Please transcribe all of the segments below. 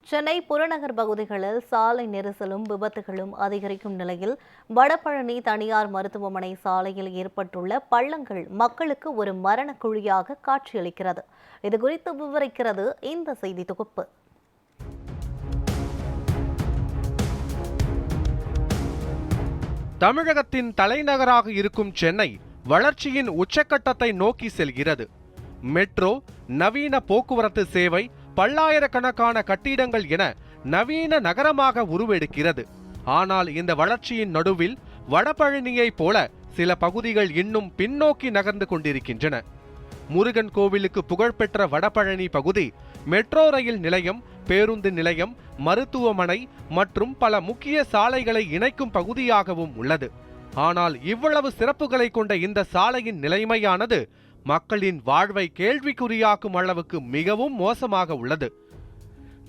சென்னை புறநகர் பகுதிகளில் சாலை நெரிசலும் விபத்துகளும் அதிகரிக்கும் நிலையில் வடபழனி தனியார் மருத்துவமனை சாலையில் ஏற்பட்டுள்ள பள்ளங்கள் மக்களுக்கு ஒரு மரண குழியாக காட்சியளிக்கிறது. இதுகுறித்து விவரிக்கிறது இந்த செய்தி தொகுப்பு. தமிழகத்தின் தலைநகராக இருக்கும் சென்னை வளர்ச்சியின் உச்சக்கட்டத்தை நோக்கி செல்கிறது. மெட்ரோ, நவீன போக்குவரத்து சேவை, பல்லாயிரக்கணக்கான கட்டிடங்கள் என நவீன நகரமாக உருவெடுக்கிறது. ஆனால் இந்த வளர்ச்சியின் நடுவில் வடபழனியைப் போல சில பகுதிகள் இன்னும் பின்னோக்கி நகர்ந்து கொண்டிருக்கின்றன. முருகன் கோவிலுக்கு புகழ்பெற்ற வடபழனி பகுதி மெட்ரோ ரயில் நிலையம், பேருந்து நிலையம், மருத்துவமனை மற்றும் பல முக்கிய சாலைகளை இணைக்கும் பகுதியாகவும் உள்ளது. ஆனால் இவ்வளவு சிறப்புகளை கொண்ட இந்த சாலையின் நிலைமையானது மக்களின் வாழ்வை கேள்விக்குறியாக்கும் அளவுக்கு மிகவும் மோசமாக உள்ளது.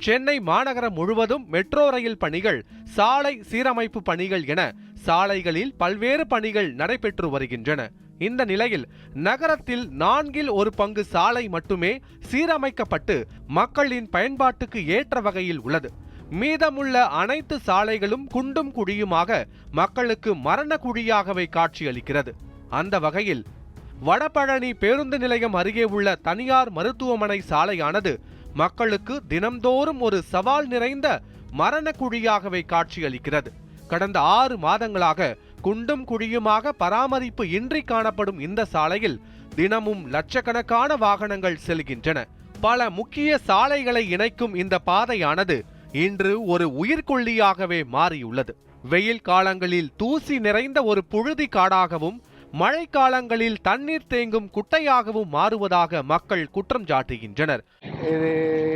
சென்னை மாநகரம் முழுவதும் மெட்ரோ ரயில் பணிகள், சாலை சீரமைப்பு பணிகள் என சாலைகளில் பல்வேறு பணிகள் நடைபெற்று வருகின்றன. இந்த நிலையில் நகரத்தில் 1/4 சாலை மட்டுமே சீரமைக்கப்பட்டு மக்களின் பயன்பாட்டுக்கு ஏற்ற வகையில் உள்ளது. மீதமுள்ள அனைத்து சாலைகளும் குண்டும் குழியுமாக மக்களுக்கு மரண குழியாகவே காட்சியளிக்கிறது. அந்த வகையில் வடபழனி பேருந்து நிலையம் அருகே உள்ள தனியார் மருத்துவமனை சாலையானது மக்களுக்கு தினம்தோறும் ஒரு சவால் நிறைந்த மரண குழியாகவே காட்சியளிக்கிறது. கடந்த 6 மாதங்களாக குண்டும் குழியுமாக பராமரிப்பு இன்றி காணப்படும் இந்த சாலையில் தினமும் லட்சக்கணக்கான வாகனங்கள் செல்கின்றன. பல முக்கிய சாலைகளை இணைக்கும் இந்த பாதையானது இன்று ஒரு உயிர்கொல்லியாகவே மாறியுள்ளது. வெயில் காலங்களில் தூசி நிறைந்த ஒரு புழுதி காடாகவும், மழை காலங்களில் தண்ணீர் தேங்கும் குட்டையாகவும் மாறுவதாக மக்கள் குற்றம் சாட்டுகின்றனர்.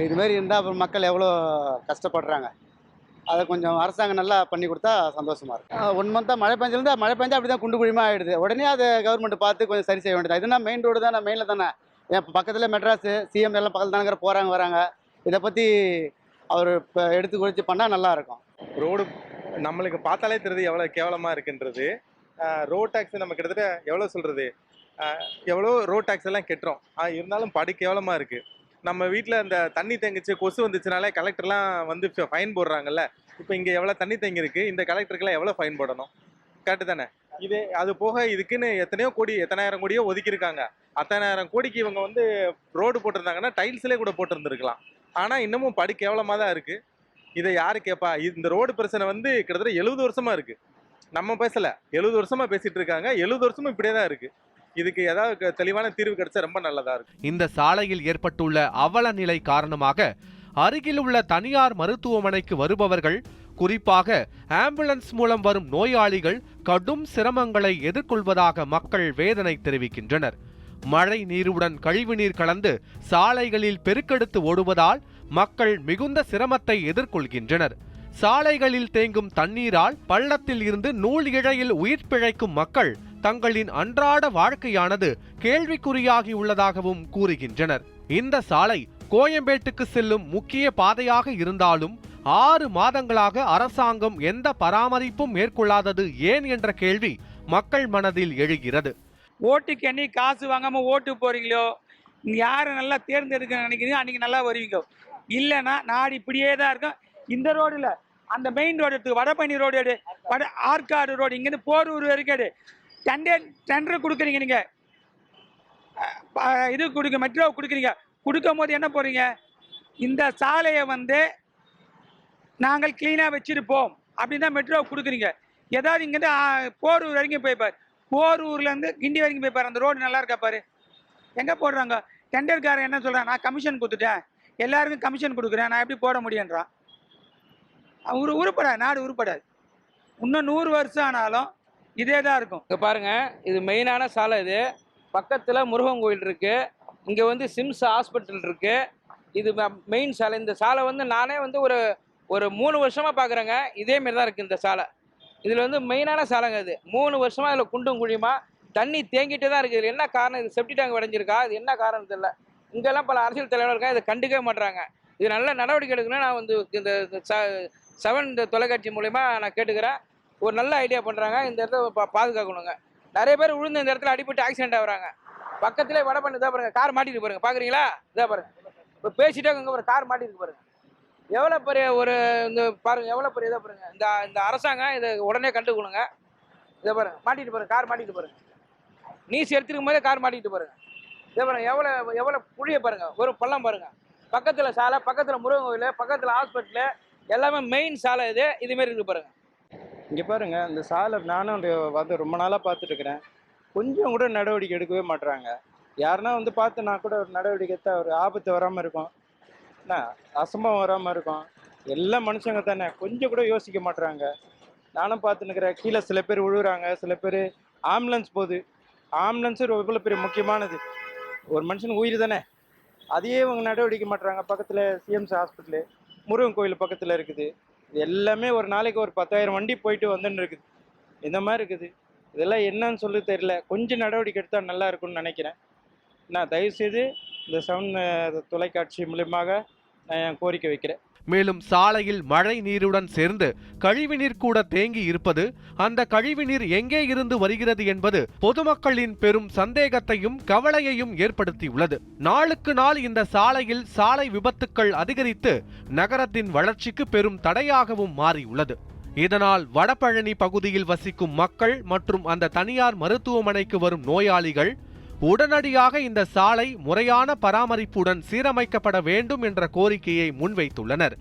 இது மாதிரி இருந்தால் அப்புறம் மக்கள் எவ்வளோ கஷ்டப்படுறாங்க. அதை கொஞ்சம் அரசாங்கம் நல்லா பண்ணி கொடுத்தா சந்தோஷமா இருக்கும். 1 மந்த்தாக மழை பெஞ்சிருந்தா அப்படி தான் குண்டு குழிமா ஆகிடுது. உடனே அதை கவர்மெண்ட் பார்த்து கொஞ்சம் சரி செய்ய வேண்டியது. இதுனா மெயின் ரோடு தானே, மெயினில் தானே. என் பக்கத்தில் மெட்ராஸு, சிஎம் எல்லாம் பக்கத்தில் தானே போகிறாங்க வராங்க. இதை பற்றி அவர் இப்போ எடுத்து குறித்து பண்ணால் நல்லாயிருக்கும். ரோடு நம்மளுக்கு பார்த்தாலே தெரியுது எவ்வளோ கேவலமாக இருக்குன்றது. ரோட் டேக்ஸ் நம்ம கிட்டத்தட்ட எவ்வளோ சொல்கிறது, எவ்வளோ ரோட் டேக்ஸ் எல்லாம் கெட்டுறோம். இருந்தாலும் படு கேவலமாக இருக்குது. நம்ம வீட்டில் அந்த தண்ணி தேங்கிச்சு, கொசு வந்துச்சுனாலே கலெக்டர்லாம் வந்து ஃபைன் போடுறாங்கல்ல. இப்போ இங்கே எவ்வளோ தண்ணி தேங்கியிருக்கு, இந்த கலெக்டருக்கெல்லாம் எவ்வளோ ஃபைன் போடணும்? கரெக்டு தானே? அது போக இதுக்குன்னு எத்தனாயிரம் கோடியோ ஒதுக்கியிருக்காங்க. 10,000 கோடிக்கு இவங்க வந்து ரோடு போட்டிருந்தாங்கன்னா டைல்ஸ்லேயே கூட போட்டிருந்துருக்கலாம். ஆனால் இன்னமும் படு கேவலமாக தான் இருக்குது. இதை யாரு கேட்பா? இந்த ரோடு பிரச்சனை வந்து கிட்டத்தட்ட 70 வருஷமா இருக்குது. நம்ம பேசலை, 70 வருஷமா பேசிட்டு இருக்காங்க. 70 வருஷமும் இப்படியே தான் இருக்குது. இதுக்கு ஏதாவது தெளிவான தீர்வு கிடைச்சா ரொம்ப நல்லதா இருக்கும். இந்த சாலையில் ஏற்பட்டுள்ள அவல நிலை காரணமாக அருகில் உள்ள தனியார் மருத்துவமனைக்கு வருபவர்கள், குறிப்பாக ஆம்புலன்ஸ் மூலம் வரும் நோயாளிகள் கடும் சிரமங்களை எதிர்கொள்வதாக மக்கள் வேதனை தெரிவிக்கின்றனர். மழை நீருடன் கழிவுநீர் கலந்து சாலைகளில் பெருக்கெடுத்து ஓடுவதால் மக்கள் மிகுந்த சிரமத்தை எதிர்கொள்கின்றனர். சாலைகளில் தேங்கும் தண்ணீரால் பள்ளத்தில் இருந்து நூல் இழையில் உயிர் பிழைக்கும் மக்கள் தங்களின் அன்றாட வாழ்க்கையானது கேள்விக்குறியாகி உள்ளதாகவும் கூறுகின்றனர். இந்த சாலை கோயம்பேட்டுக்கு செல்லும் முக்கிய பாதையாக இருந்தாலும் 6 மாதங்களாக அரசாங்கம் எந்த பராமரிப்பும் மேற்கொள்ளாதது ஏன் என்ற கேள்வி மக்கள் மனதில் எழுகிறது. ஓட்டுக்கு என்னைக்கு காசு வாங்காம ஓட்டு போறீங்களோ, யாரை நல்லா தேர்ந்தெடுக்க நினைக்கிறீங்க அன்னைக்கு நல்லா வருவீங்க. இல்லைன்னா நாடு இப்படியே தான் இருக்கும். இந்த ரோடுல அந்த மெயின் ரோடு எடுத்து, வடபழனி ரோடு எடு, ஆற்காடு ரோடு, இங்கேருந்து போரூர் வரைக்கும் எடு. டெண்டர் கொடுக்குறீங்க, நீங்க இது கொடுக்க, மெட்ரோ கொடுக்குறீங்க. கொடுக்கும் போது என்ன போறீங்க? இந்த சாலையை வந்து நாங்கள் கிளீனாக வச்சிருப்போம் அப்படின்னு தான் மெட்ரோ கொடுக்குறீங்க. ஏதாவது இங்கேருந்து போரூர் வரைக்கும் போய்ப்பார், போரூர்லேருந்து கிண்டி வரைக்கும் போய்ப்பார். அந்த ரோடு நல்லா இருக்கா பாரு. எங்கே போடுறாங்க? டெண்டர்காரன் என்ன சொல்கிறான்? நான் கமிஷன் கொடுத்துட்டேன், எல்லாருக்கும் கமிஷன் கொடுக்குறேன், நான் எப்படி போட முடியுன்றான். உருப்படாது, நாடு உருப்படாது. இன்னும் 100 வருஷம் ஆனாலும் இதே தான் இருக்கும். இங்கே பாருங்கள், இது மெயினான சாலை. இது பக்கத்தில் முருகன் கோயில் இருக்குது, இங்கே வந்து சிம்ஸ் ஹாஸ்பிட்டல் இருக்குது. இது மெயின் சாலை. இந்த சாலை வந்து நானே வந்து ஒரு 3 வருஷமாக பார்க்குறேங்க. இதேமாரி தான் இருக்குது இந்த சாலை. இதில் வந்து மெயினான சாலைங்க. இது 3 வருஷமாக இதில் குண்டும் குழியுமா தண்ணி தேங்கிட்டே தான் இருக்குது. இதில் என்ன காரணம்? இது செப்டி டேங்க் உடைஞ்சிருக்கா? இது என்ன காரணம் தெரியல. இங்கெல்லாம் பல அரசியல் தலைவர்கள் இருக்காங்க, இதை கண்டுக்கவே மாட்டுறாங்க. இது நல்ல நடவடிக்கை எடுக்கணும்னு நான் வந்து இந்த 7 தொலைக்காட்சி மூலமா நான் கேட்டுக்கிறேன். ஒரு நல்ல ஐடியா பண்ணுறாங்க. இந்த இடத்த பாதுகாக்கணுங்க. நிறைய பேர் விழுந்து இந்த இடத்துல அடிபட்டு ஆக்சிடென்ட் ஆகுறாங்க. பக்கத்துலேயே வடபழனி தான் பாருங்க, கார் மாட்டிட்டு பாருங்க, பார்க்குறீங்களா? இதாக பாருங்க, இப்போ பேசிட்டே இங்கே ஒரு கார் மாட்டிருக்கு பாருங்க. எவ்வளோ பெரிய ஒரு இந்த பாருங்க, எவ்வளோ பெரிய இதை பாருங்க. இந்த இந்த அரசாங்கம் இதை உடனே கண்டுக்கணுங்க. இதை பாருங்க, மாட்டிட்டு பாருங்க, கார் மாட்டிட்டு பாருங்க. நீஸ் எடுத்துருக்கும் போதே கார் மாட்டிட்டு பாருங்க. இதை பாருங்க, எவ்வளோ புழிய பாருங்க, ஒரு பள்ளம் பாருங்க. பக்கத்தில் சாலை, பக்கத்தில் முருகன் கோயில், பக்கத்தில் ஹாஸ்பிட்டலு, எல்லாமே மெயின் சாலை இதுமாரி இருக்கு பாருங்க. இங்கே பாருங்க, இந்த சாலை நானும் வந்து ரொம்ப நாளாக பார்த்துட்டு இருக்கிறேன். கொஞ்சம் கூட நடவடிக்கை எடுக்கவே மாட்டுறாங்க. யாருன்னா வந்து பார்த்து நான் கூட ஒரு நடவடிக்கை எடுத்தால் ஒரு ஆபத்து வராமல் இருக்கும், என்ன அசம்பவம் வராமல் இருக்கும். எல்லாம் மனுஷங்க தானே, கொஞ்சம் கூட யோசிக்க மாட்டுறாங்க. நானும் பார்த்துன்னுக்கிறேன், கீழே சில பேர் விழுகுறாங்க, சில பேர் ஆம்புலன்ஸ் போகுது. ஆம்புலன்ஸு எவ்வளோ பெரிய முக்கியமானது, ஒரு மனுஷனுக்கு உயிர் தானே. அதையே இவங்க நடவடிக்கை மாட்டுறாங்க. பக்கத்தில் சிஎம்சி ஹாஸ்பிட்டலு, முருகன் கோயில் பக்கத்தில் இருக்குது. இது எல்லாமே ஒரு நாளைக்கு ஒரு 10,000 வண்டி போயிட்டு வந்துன்னு இருக்குது. இந்த மாதிரி இருக்குது. இதெல்லாம் என்னன்னு சொல்லி தெரியல. கொஞ்சம் நடவடிக்கை எடுத்தால் நல்லா இருக்கும்னு நினைக்கிறேன். நான் தயவுசெய்து இந்த 7 தொலைக்காட்சி மூலியமாக நான் என் கோரிக்கை வைக்கிறேன். மேலும் சாலையில் மழை நீருடன் சேர்ந்து கழிவுநீர் கூட தேங்கி இருப்பது, அந்த கழிவுநீர் எங்கே இருந்து வருகிறது என்பது பொதுமக்களின் பெரும் சந்தேகத்தையும் கவலையையும் ஏற்படுத்தியுள்ளது. நாளுக்கு நாள் இந்த சாலையில் சாலை விபத்துக்கள் அதிகரித்து நகரத்தின் வளர்ச்சிக்கு பெரும் தடையாகவும் மாறியுள்ளது. இதனால் வடபழனி பகுதியில் வசிக்கும் மக்கள் மற்றும் அந்த தனியார் மருத்துவமனைக்கு வரும் நோயாளிகள் உடனடியாக இந்த சாலை முறையான பராமரிப்புடன் சீரமைக்கப்பட வேண்டும் என்ற கோரிக்கையை முன்வைத்துள்ளனர்.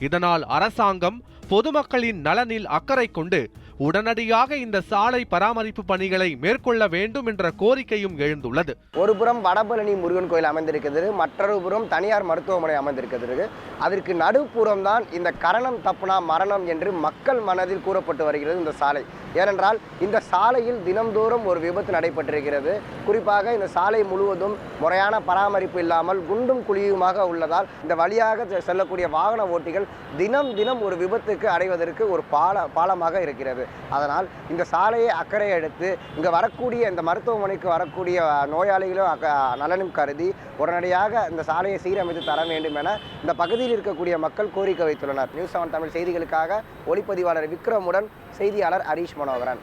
இதனால் அரசாங்கம் பொதுமக்களின் நலனில் அக்கறை கொண்டு உடனடியாக இந்த சாலை பராமரிப்பு பணிகளை மேற்கொள்ள வேண்டும் என்ற கோரிக்கையும் எழுந்துள்ளது. ஒரு புறம் வடபழனி முருகன் கோயில் அமைந்திருக்கிறது, மற்றொரு புறம் தனியார் மருத்துவமனை அமைந்திருக்கிறது. அதற்கு நடுப்புறம் தான் இந்த கரணம் தப்புனா மரணம் என்று மக்கள் மனதில் கூறப்பட்டு வருகிறது இந்த சாலை. ஏனென்றால் இந்த சாலையில் தினம்தோறும் ஒரு விபத்து நடைபெற்றிருக்கிறது. குறிப்பாக இந்த சாலை முழுவதும் முறையான பராமரிப்பு இல்லாமல் குண்டும் குழியுமாக உள்ளதால் இந்த வழியாக செல்லக்கூடிய வாகன ஓட்டிகள் தினம் தினம் ஒரு விபத்துக்கு அடைவதற்கு ஒரு பாலமாக இருக்கிறது. அதனால் இந்த சாலையை அக்கறை எடுத்து இங்கே வரக்கூடிய இந்த மருத்துவமனைக்கு வரக்கூடிய நோயாளிகளும் நலனும் கருதி உடனடியாக இந்த சாலையை சீரமைத்து தர வேண்டும் என இந்த பகுதியில் இருக்கக்கூடிய மக்கள் கோரிக்கை வைத்துள்ளனர். நியூஸ் 7 தமிழ் செய்திகளுக்காக ஒளிப்பதிவாளர் விக்ரமுடன் செய்தியாளர் ஹரீஷ் மனோகரன்.